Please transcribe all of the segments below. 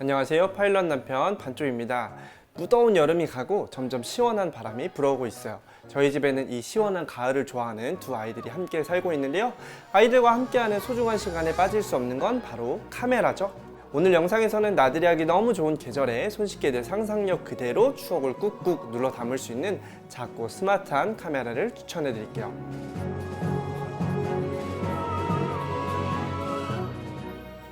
안녕하세요. 파일럿 남편 반쪽입니다. 무더운 여름이 가고 점점 시원한 바람이 불어오고 있어요. 저희 집에는 이 시원한 가을을 좋아하는 두 아이들이 함께 살고 있는데요. 아이들과 함께하는 소중한 시간에 빠질 수 없는 건 바로 카메라죠. 오늘 영상에서는 나들이 하기 너무 좋은 계절에 손쉽게 내 상상력 그대로 추억을 꾹꾹 눌러 담을 수 있는 작고 스마트한 카메라를 추천해 드릴게요.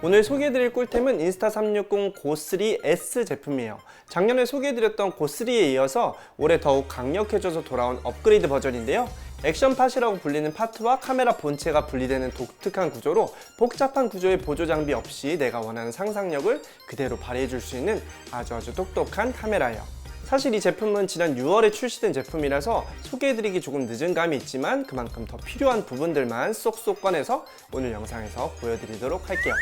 오늘 소개해드릴 꿀템은 인스타360 고3S 제품이에요. 작년에 소개해드렸던 고3에 이어서 올해 더욱 강력해져서 돌아온 업그레이드 버전인데요. 액션팟이라고 불리는 파트와 카메라 본체가 분리되는 독특한 구조로 복잡한 구조의 보조 장비 없이 내가 원하는 상상력을 그대로 발휘해줄 수 있는 아주 똑똑한 카메라예요. 사실 이 제품은 지난 6월에 출시된 제품이라서 소개해드리기 조금 늦은 감이 있지만 그만큼 더 필요한 부분들만 쏙쏙 꺼내서 오늘 영상에서 보여드리도록 할게요.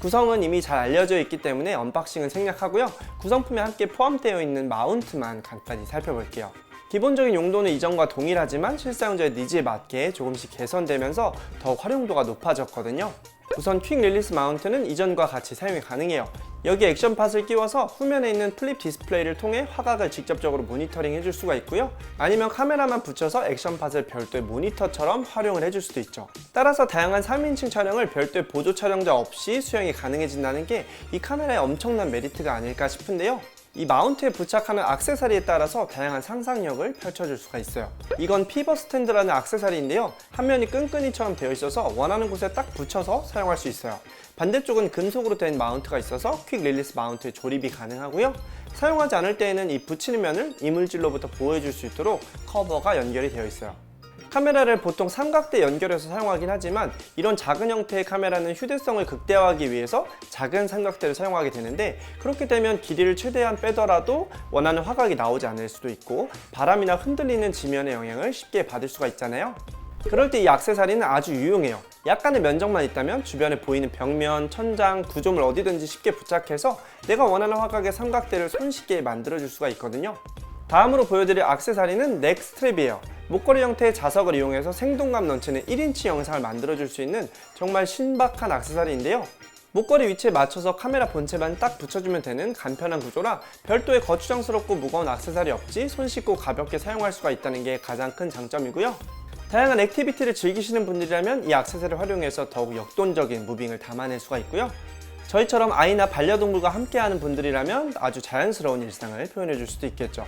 구성은 이미 잘 알려져 있기 때문에 언박싱은 생략하고요. 구성품에 함께 포함되어 있는 마운트만 간단히 살펴볼게요. 기본적인 용도는 이전과 동일하지만 실사용자의 니즈에 맞게 조금씩 개선되면서 더욱 활용도가 높아졌거든요. 우선 퀵 릴리스 마운트는 이전과 같이 사용이 가능해요. 여기에 액션팟을 끼워서 후면에 있는 플립 디스플레이를 통해 화각을 직접적으로 모니터링 해줄 수가 있고요. 아니면 카메라만 붙여서 액션팟을 별도의 모니터처럼 활용을 해줄 수도 있죠. 따라서 다양한 3인칭 촬영을 별도의 보조 촬영자 없이 수행이 가능해진다는 게 이 카메라의 엄청난 메리트가 아닐까 싶은데요. 이 마운트에 부착하는 액세서리에 따라서 다양한 상상력을 펼쳐줄 수가 있어요. 이건 피벗 스탠드라는 액세서리인데요. 한 면이 끈끈이처럼 되어 있어서 원하는 곳에 딱 붙여서 사용할 수 있어요. 반대쪽은 금속으로 된 마운트가 있어서 퀵 릴리스 마운트에 조립이 가능하고요. 사용하지 않을 때에는 이 붙이는 면을 이물질로부터 보호해줄 수 있도록 커버가 연결이 되어 있어요. 카메라를 보통 삼각대 연결해서 사용하긴 하지만 이런 작은 형태의 카메라는 휴대성을 극대화하기 위해서 작은 삼각대를 사용하게 되는데, 그렇게 되면 길이를 최대한 빼더라도 원하는 화각이 나오지 않을 수도 있고 바람이나 흔들리는 지면의 영향을 쉽게 받을 수가 있잖아요. 그럴 때 이 액세서리는 아주 유용해요. 약간의 면적만 있다면 주변에 보이는 벽면, 천장, 구조물 어디든지 쉽게 부착해서 내가 원하는 화각의 삼각대를 손쉽게 만들어줄 수가 있거든요. 다음으로 보여드릴 액세서리는 넥 스트랩이에요. 목걸이 형태의 자석을 이용해서 생동감 넘치는 1인치 영상을 만들어줄 수 있는 정말 신박한 액세서리인데요. 목걸이 위치에 맞춰서 카메라 본체만 딱 붙여주면 되는 간편한 구조라 별도의 거추장스럽고 무거운 액세서리 없이 손쉽고 가볍게 사용할 수가 있다는 게 가장 큰 장점이고요. 다양한 액티비티를 즐기시는 분들이라면 이 액세서리를 활용해서 더욱 역동적인 무빙을 담아낼 수가 있고요. 저희처럼 아이나 반려동물과 함께하는 분들이라면 아주 자연스러운 일상을 표현해 줄 수도 있겠죠.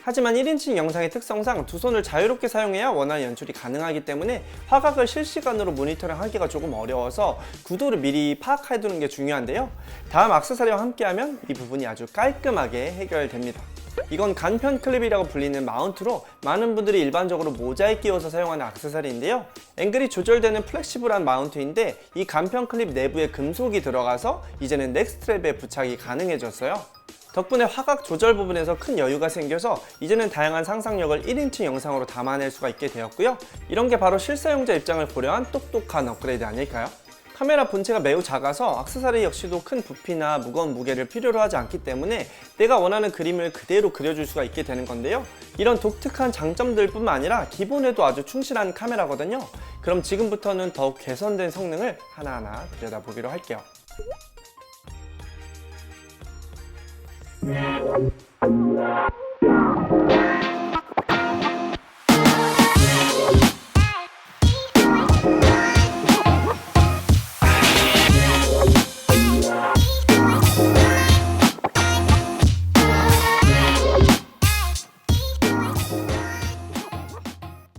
하지만 1인칭 영상의 특성상 두 손을 자유롭게 사용해야 원하는 연출이 가능하기 때문에 화각을 실시간으로 모니터링 하기가 조금 어려워서 구도를 미리 파악해 두는 게 중요한데요. 다음 액세서리와 함께하면 이 부분이 아주 깔끔하게 해결됩니다. 이건 간편 클립이라고 불리는 마운트로 많은 분들이 일반적으로 모자에 끼워서 사용하는 액세서리인데요. 앵글이 조절되는 플렉시블한 마운트인데 이 간편 클립 내부에 금속이 들어가서 이제는 넥 스트랩에 부착이 가능해졌어요. 덕분에 화각 조절 부분에서 큰 여유가 생겨서 이제는 다양한 상상력을 1인칭 영상으로 담아낼 수가 있게 되었고요. 이런 게 바로 실사용자 입장을 고려한 똑똑한 업그레이드 아닐까요? 카메라 본체가 매우 작아서 액세서리 역시도 큰 부피나 무거운 무게를 필요로 하지 않기 때문에 내가 원하는 그림을 그대로 그려줄 수가 있게 되는 건데요. 이런 독특한 장점들 뿐만 아니라 기본에도 아주 충실한 카메라거든요. 그럼 지금부터는 더욱 개선된 성능을 하나하나 들여다보기로 할게요.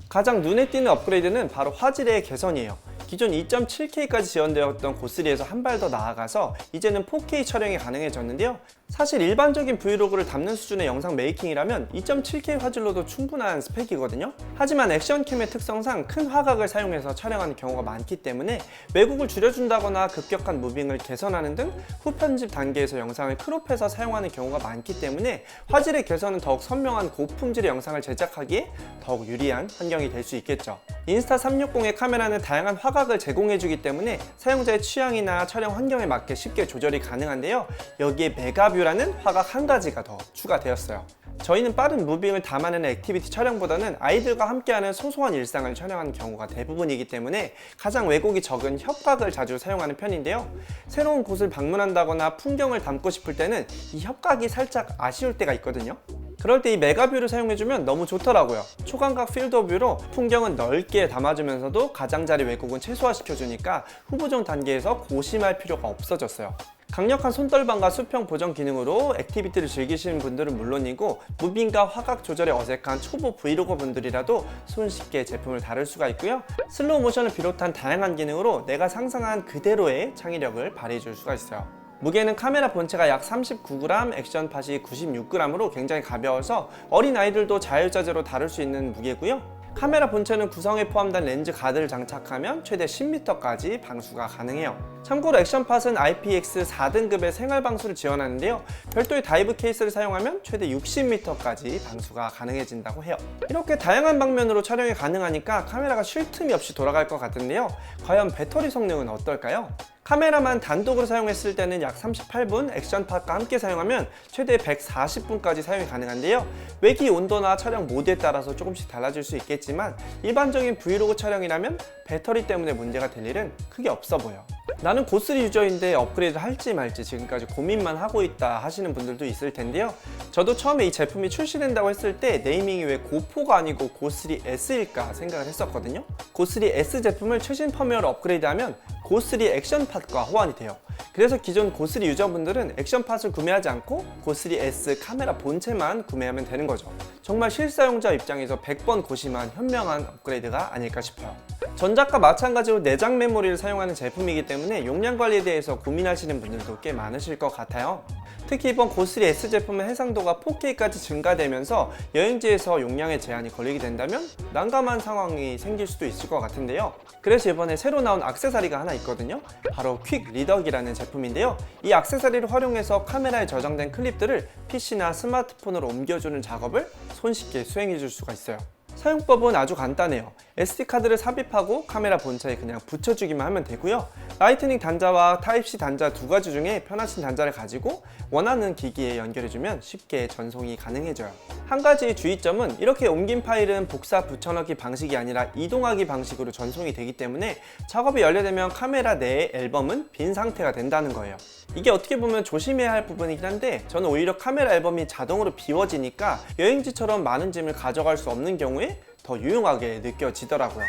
가장 눈에 띄는 업그레이드는 바로 화질의 개선이에요. 기존 2.7K까지 지원되었던 고3에서 한 발 더 나아가서 이제는 4K 촬영이 가능해졌는데요. 사실 일반적인 브이로그를 담는 수준의 영상 메이킹이라면 2.7K 화질로도 충분한 스펙이거든요. 하지만 액션캠의 특성상 큰 화각을 사용해서 촬영하는 경우가 많기 때문에 왜곡을 줄여준다거나 급격한 무빙을 개선하는 등 후편집 단계에서 영상을 크롭해서 사용하는 경우가 많기 때문에 화질의 개선은 더욱 선명한 고품질의 영상을 제작하기에 더욱 유리한 환경이 될 수 있겠죠. 인스타360의 카메라는 다양한 화각을 제공해주기 때문에 사용자의 취향이나 촬영 환경에 맞게 쉽게 조절이 가능한데요. 여기에 메가뷰라는 화각 한 가지가 더 추가되었어요. 저희는 빠른 무빙을 담아내는 액티비티 촬영보다는 아이들과 함께하는 소소한 일상을 촬영하는 경우가 대부분이기 때문에 가장 왜곡이 적은 협각을 자주 사용하는 편인데요. 새로운 곳을 방문한다거나 풍경을 담고 싶을 때는 이 협각이 살짝 아쉬울 때가 있거든요. 그럴 때 이 메가뷰를 사용해주면 너무 좋더라고요. 초광각 필드 오브 뷰로 풍경은 넓게 담아주면서도 가장자리 왜곡은 최소화시켜주니까 후보종 단계에서 고심할 필요가 없어졌어요. 강력한 손떨방과 수평 보정 기능으로 액티비티를 즐기시는 분들은 물론이고 무빙과 화각 조절에 어색한 초보 브이로거 분들이라도 손쉽게 제품을 다룰 수가 있고요. 슬로우 모션을 비롯한 다양한 기능으로 내가 상상한 그대로의 창의력을 발휘해 줄 수가 있어요. 무게는 카메라 본체가 약 39g, 액션팟이 96g으로 굉장히 가벼워서 어린 아이들도 자유자재로 다룰 수 있는 무게고요. 카메라 본체는 구성에 포함된 렌즈 가드를 장착하면 최대 10m까지 방수가 가능해요. 참고로 액션팟은 IPX 4등급의 생활 방수를 지원하는데요. 별도의 다이브 케이스를 사용하면 최대 60m까지 방수가 가능해진다고 해요. 이렇게 다양한 방면으로 촬영이 가능하니까 카메라가 쉴 틈이 없이 돌아갈 것 같은데요. 과연 배터리 성능은 어떨까요? 카메라만 단독으로 사용했을 때는 약 38분, 액션팟과 함께 사용하면 최대 140분까지 사용이 가능한데요. 외기 온도나 촬영 모드에 따라서 조금씩 달라질 수 있겠지만 일반적인 브이로그 촬영이라면 배터리 때문에 문제가 될 일은 크게 없어 보여. 나는 고스리 유저인데 업그레이드 할지 말지 지금까지 고민만 하고 있다 하시는 분들도 있을 텐데요. 저도 처음에 이 제품이 출시된다고 했을 때 네이밍이 왜 고포가 아니고 고스리 S일까 생각을 했었거든요. 고스리 S 제품을 최신 펌웨어로 업그레이드하면 고스리 액션팟과 호환이 돼요. 그래서 기존 고스리 유저분들은 액션팟을 구매하지 않고 고스리 S 카메라 본체만 구매하면 되는 거죠. 정말 실사용자 입장에서 100번 고심한 현명한 업그레이드가 아닐까 싶어요. 전작과 마찬가지로 내장 메모리를 사용하는 제품이기 때문에 용량 관리에 대해서 고민하시는 분들도 꽤 많으실 것 같아요. 특히 이번 고스리 S 제품의 해상도가 4K까지 증가되면서 여행지에서 용량의 제한이 걸리게 된다면 난감한 상황이 생길 수도 있을 것 같은데요. 그래서 이번에 새로 나온 액세서리가 하나 있거든요. 바로 퀵 리더기라는 제품인데요. 이 액세서리를 활용해서 카메라에 저장된 클립들을 PC나 스마트폰으로 옮겨주는 작업을 손쉽게 수행해 줄 수가 있어요. 사용법은 아주 간단해요. SD카드를 삽입하고 카메라 본체에 그냥 붙여주기만 하면 되고요. 라이트닝 단자와 타입C 단자 두 가지 중에 편하신 단자를 가지고 원하는 기기에 연결해주면 쉽게 전송이 가능해져요. 한 가지 주의점은 이렇게 옮긴 파일은 복사 붙여넣기 방식이 아니라 이동하기 방식으로 전송이 되기 때문에 작업이 완료되면 카메라 내의 앨범은 빈 상태가 된다는 거예요. 이게 어떻게 보면 조심해야 할 부분이긴 한데 저는 오히려 카메라 앨범이 자동으로 비워지니까 여행지처럼 많은 짐을 가져갈 수 없는 경우에 더 유용하게 느껴지더라고요.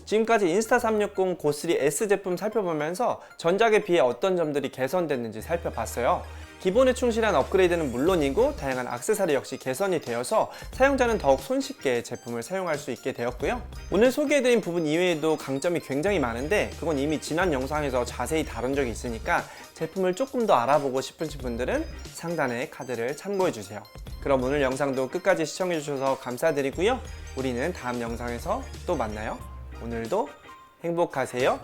지금까지 인스타360 고스리 S 제품 살펴보면서 전작에 비해 어떤 점들이 개선됐는지 살펴봤어요. 기본에 충실한 업그레이드는 물론이고 다양한 액세서리 역시 개선이 되어서 사용자는 더욱 손쉽게 제품을 사용할 수 있게 되었고요. 오늘 소개해드린 부분 이외에도 강점이 굉장히 많은데 그건 이미 지난 영상에서 자세히 다룬 적이 있으니까 제품을 조금 더 알아보고 싶으신 분들은 상단의 카드를 참고해주세요. 그럼 오늘 영상도 끝까지 시청해주셔서 감사드리고요. 우리는 다음 영상에서 또 만나요. 오늘도 행복하세요.